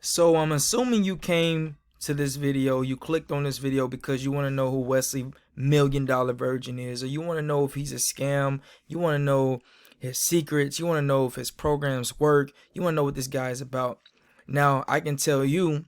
So I'm assuming you came to this video, you clicked on this video because you want to know who Wesley $1 million Virgin is, or you want to know if he's a scam, you want to know his secrets, you want to know if his programs work, you want to know what this guy is about. Now, I can tell you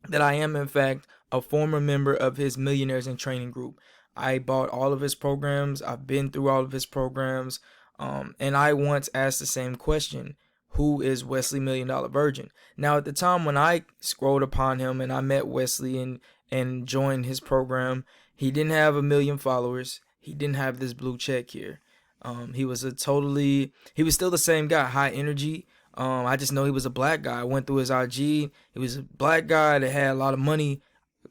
that I am, in fact, a former member of his Millionaires in Training group. I bought all of his programs, I've been through all of his programs, and I once asked the same question: who is Wesley $1 million Virgin? Now, at the time when I scrolled upon him and I met Wesley and joined his program, he didn't have 1 million followers. He didn't have this blue check here. He was still the same guy, high energy. I just know he was a black guy. I went through his IG. He was a black guy that had a lot of money,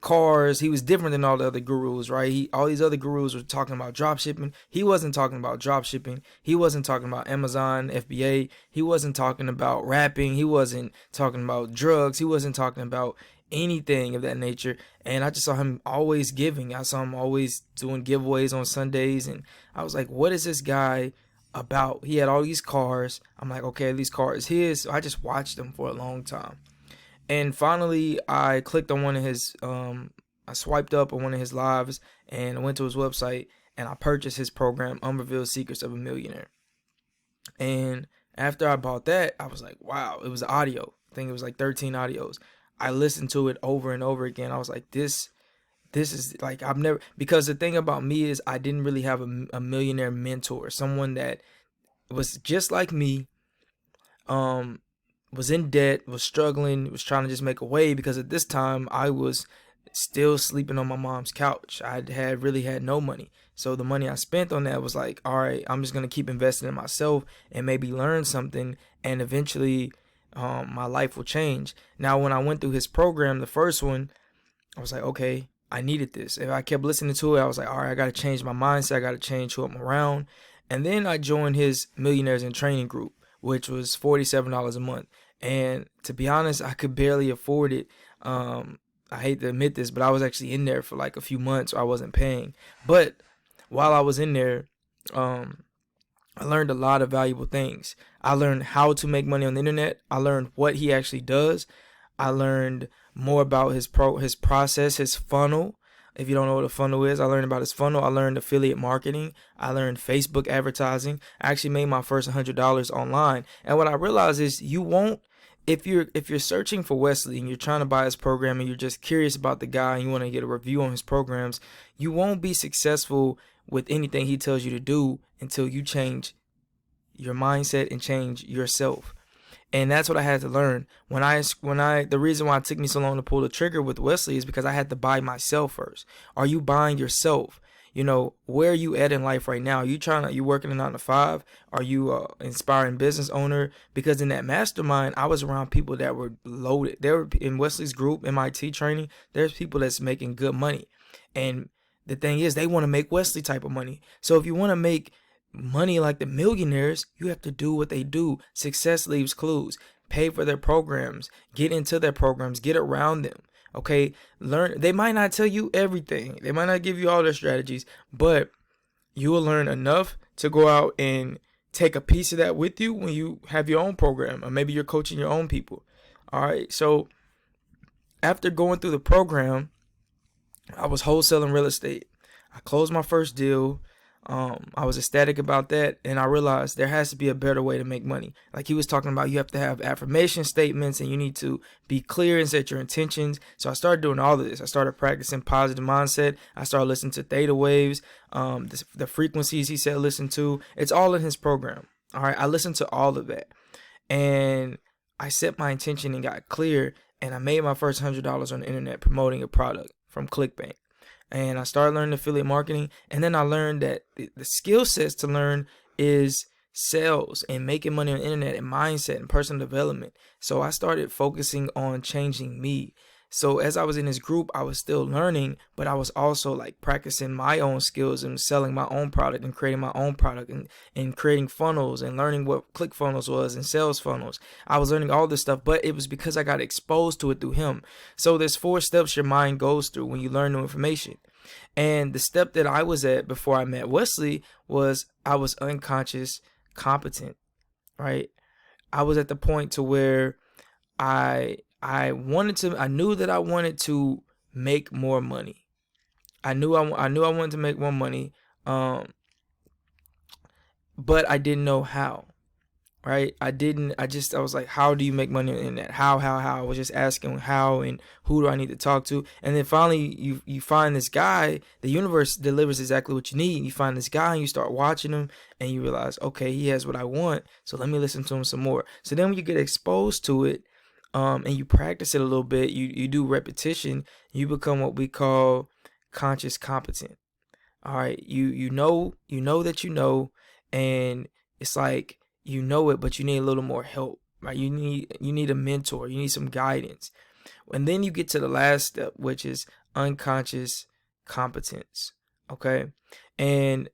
cars. He was different than all the other gurus, right? All these other gurus were talking about drop shipping. He wasn't talking about drop shipping. He wasn't talking about Amazon, FBA. He wasn't talking about rapping. He wasn't talking about drugs. He wasn't talking about anything of that nature. And I just saw him always giving. I saw him always doing giveaways on Sundays, and I was like, what is this guy about? He had all these cars. I'm like, okay, these cars his. So I just watched him for a long time. And finally, I clicked on one of his, I swiped up on one of his lives and I went to his website and I purchased his program, Unrevealed Secrets of a Millionaire. And after I bought that, I was like, wow, it was audio. I think it was like 13 audios. I listened to it over and over again. I was like, this is like, because the thing about me is I didn't really have a millionaire mentor, someone that was just like me, was in debt, was struggling, was trying to just make a way, because at this time I was still sleeping on my mom's couch. I really had no money. So the money I spent on that was like, all right, I'm just going to keep investing in myself and maybe learn something, and eventually my life will change. Now, when I went through his program, the first one, I was like, okay, I needed this. If I kept listening to it, I was like, all right, I got to change my mindset. I got to change who I'm around. And then I joined his Millionaires in Training group, which was $47 a month. And to be honest, I could barely afford it. I hate to admit this, but I was actually in there for like a few months, so I wasn't paying. But while I was in there, I learned a lot of valuable things. I learned how to make money on the internet. I learned what he actually does. I learned more about his process, his funnel. If you don't know what a funnel is, I learned about his funnel. I learned affiliate marketing. I learned Facebook advertising. I actually made my first $100 online. And what I realized is if you're searching for Wesley and you're trying to buy his program and you're just curious about the guy and you want to get a review on his programs, you won't be successful with anything he tells you to do until you change your mindset and change yourself. And that's what I had to learn. The reason why it took me so long to pull the trigger with Wesley is because I had to buy myself first. Are you buying yourself? Where are you at in life right now? Are you working a 9 to 5? Are you inspiring business owner? Because in that mastermind, I was around people that were loaded. They were in Wesley's group, MIT training. There's people that's making good money. And the thing is, they want to make Wesley type of money. So if you want to make money like the millionaires, you have to do what they do. Success leaves clues. Pay for their programs. Get into their programs. Get around them. Okay, learn. They might not tell you everything. They might not give you all their strategies, but you will learn enough to go out and take a piece of that with you when you have your own program, or maybe you're coaching your own people. All right, so after going through the program, I was wholesaling real estate. I closed my first deal. I was ecstatic about that, and I realized there has to be a better way to make money. Like he was talking about, you have to have affirmation statements and you need to be clear and set your intentions. So I started doing all of this. I started practicing positive mindset. I started listening to theta waves, the frequencies he said listen to. It's all in his program. All right, I listened to all of that, and I set my intention and got clear, and I made my first $100 on the internet promoting a product from ClickBank. And I started learning affiliate marketing. And then I learned that the skill sets to learn is sales and making money on the internet and mindset and personal development. So I started focusing on changing me. So as I was in this group, I was still learning, but I was also like practicing my own skills and selling my own product and creating my own product and creating funnels and learning what ClickFunnels was and sales funnels. I was learning all this stuff, but it was because I got exposed to it through him. So there's 4 steps your mind goes through when you learn new information. And the step that I was at before I met Wesley was I was unconscious competent, right? I was at the point to where I I knew that I wanted to make more money. I knew I wanted to make more money. But I didn't know how. Right? I was like, how do you make money on the internet? How? I was just asking how and who do I need to talk to? And then finally you find this guy, the universe delivers exactly what you need. You find this guy and you start watching him and you realize, okay, he has what I want. So let me listen to him some more. So then when you get exposed to it, and you practice it a little bit, you do repetition, you become what we call conscious competent. All right. You know that you know, and it's like, you know it, but you need a little more help, right? You need a mentor, you need some guidance. And then you get to the last step, which is unconscious competence. Okay. And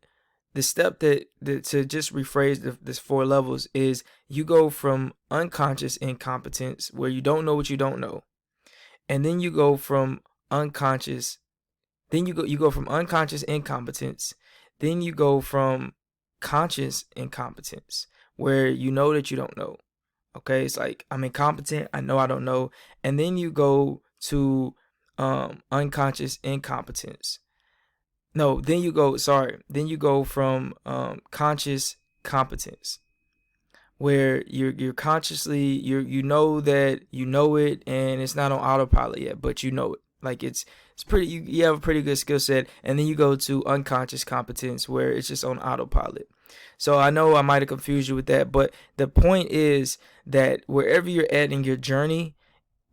the step that to just rephrase this 4 levels is, you go from unconscious incompetence, where you don't know what you don't know. And then you go from unconscious, you go from unconscious incompetence, then you go from conscious incompetence, where you know that you don't know. Okay, it's like, I'm incompetent, I know I don't know. And then you go to unconscious incompetence. No, then you go from conscious competence, where you're consciously, you know that you know it, and it's not on autopilot yet, but you know it. Like, it's pretty, you have a pretty good skill set. And then you go to unconscious competence, where it's just on autopilot. So I know I might have confused you with that, but the point is that wherever you're at in your journey,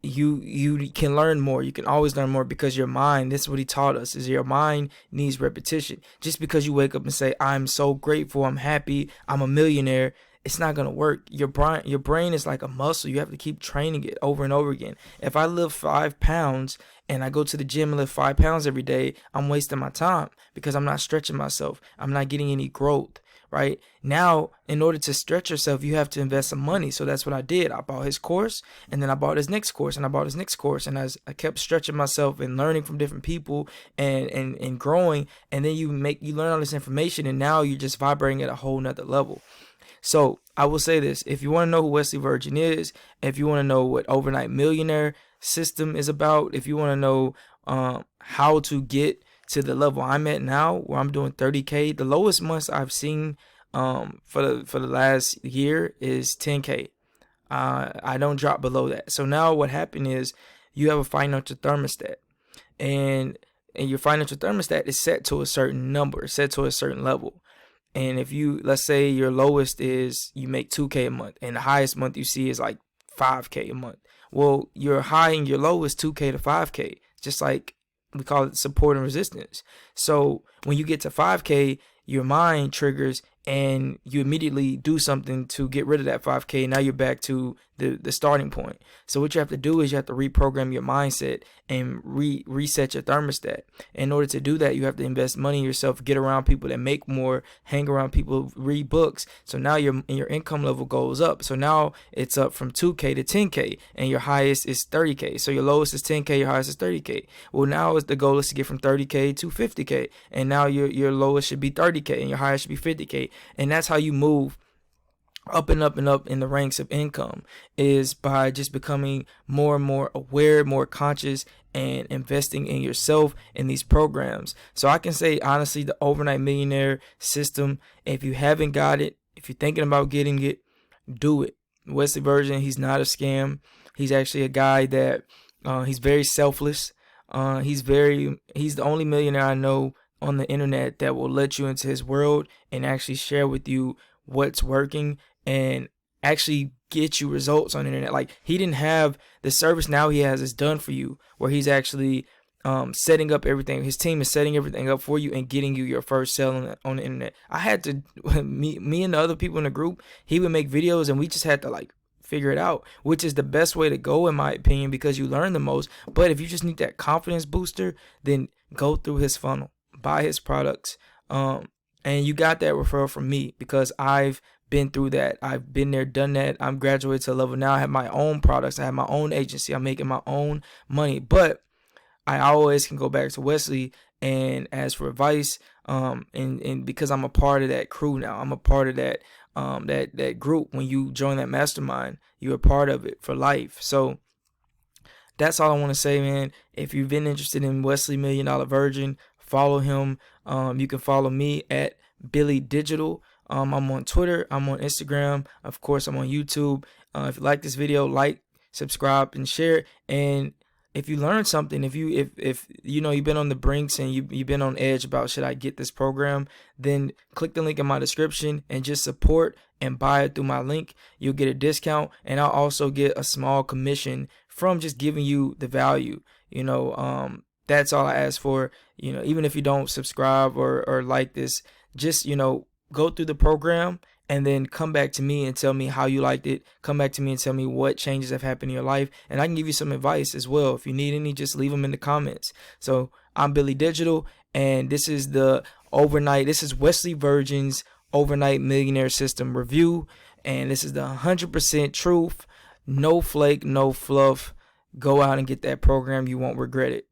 you can learn more. You can always learn more, because your mind, this is what he taught us, is your mind needs repetition. Just because you wake up and say, I'm so grateful, I'm happy, I'm a millionaire, it's not gonna work. Your brain is like a muscle. You have to keep training it over and over again. If I lift 5 pounds and I go to the gym and lift 5 pounds every day, I'm wasting my time, because I'm not stretching myself. I'm not getting any growth. Right now, in order to stretch yourself, you have to invest some money. So that's what I did. I bought his course, and then I bought his next course, and I bought his next course. And as I kept stretching myself and learning from different people and growing, and then you learn all this information, and now you're just vibrating at a whole nother level. So I will say this: if you want to know who Wesley Virgin is, if you want to know what Overnight Millionaire system is about, if you want to know how to get to the level I'm at now, where I'm doing 30K, the lowest months I've seen for the last year is 10K. I don't drop below that. So now what happened is, you have a financial thermostat, and your financial thermostat is set to a certain number, set to a certain level. And if let's say your lowest is, you make 2K a month, and the highest month you see is like 5K a month. Well, your high and your low is 2K to 5K, just like we call it support and resistance. So when you get to 5K, your mind triggers and you immediately do something to get rid of that 5K. Now you're back to the starting point. So what you have to do is you have to reprogram your mindset and reset your thermostat. In order to do that, you have to invest money in yourself, get around people that make more, hang around people, read books. So now your income level goes up. So now it's up from 2K to 10K, and your highest is 30K. So your lowest is 10K, your highest is 30K. Well, now the goal is to get from 30K to 50K, and now your lowest should be 30K and your highest should be 50K. And that's how you move up and up and up in the ranks of income, is by just becoming more and more aware, more conscious, and investing in yourself in these programs. So I can say honestly, the Overnight Millionaire system, if you haven't got it, if you're thinking about getting it, do it. Wesley Virgin, he's not a scam. He's actually a guy that he's very selfless. He's the only millionaire I know on the internet that will let you into his world and actually share with you what's working and actually get you results on the internet. Like, he didn't have the service now he has is done for you, where he's actually setting up everything. His team is setting everything up for you and getting you your first sale on the internet. I had to, me and the other people in the group, he would make videos and we just had to like figure it out, which is the best way to go in my opinion, because you learn the most. But if you just need that confidence booster, then go through his funnel, buy his products, and you got that referral from me, because I've been through that. I've been there, done that. I'm graduated to a level now. I have my own products. I have my own agency. I'm making my own money. But I always can go back to Wesley and ask for advice. And because I'm a part of that crew now, I'm a part of that that group. When you join that mastermind, you're a part of it for life. So that's all I want to say, man. If you've been interested in Wesley $1,000,000 Virgin, follow him. You can follow me at Billy Digital. I'm on Twitter. I'm on Instagram. Of course, I'm on YouTube. If you like this video, like, subscribe, and share. And if you learned something, if you know you've been on the brinks and you've been on edge about should I get this program, then click the link in my description and just support and buy it through my link. You'll get a discount, and I'll also get a small commission from just giving you the value. That's all I ask for. Even if you don't subscribe or like this, just go through the program and then come back to me and tell me how you liked it. Come back to me and tell me what changes have happened in your life, and I can give you some advice as well. If you need any, just leave them in the comments. So I'm Billy Digital, and this is the overnight. This is Wesley Virgin's overnight millionaire system review, and this is the 100% truth, no flake, no fluff. Go out and get that program. You won't regret it.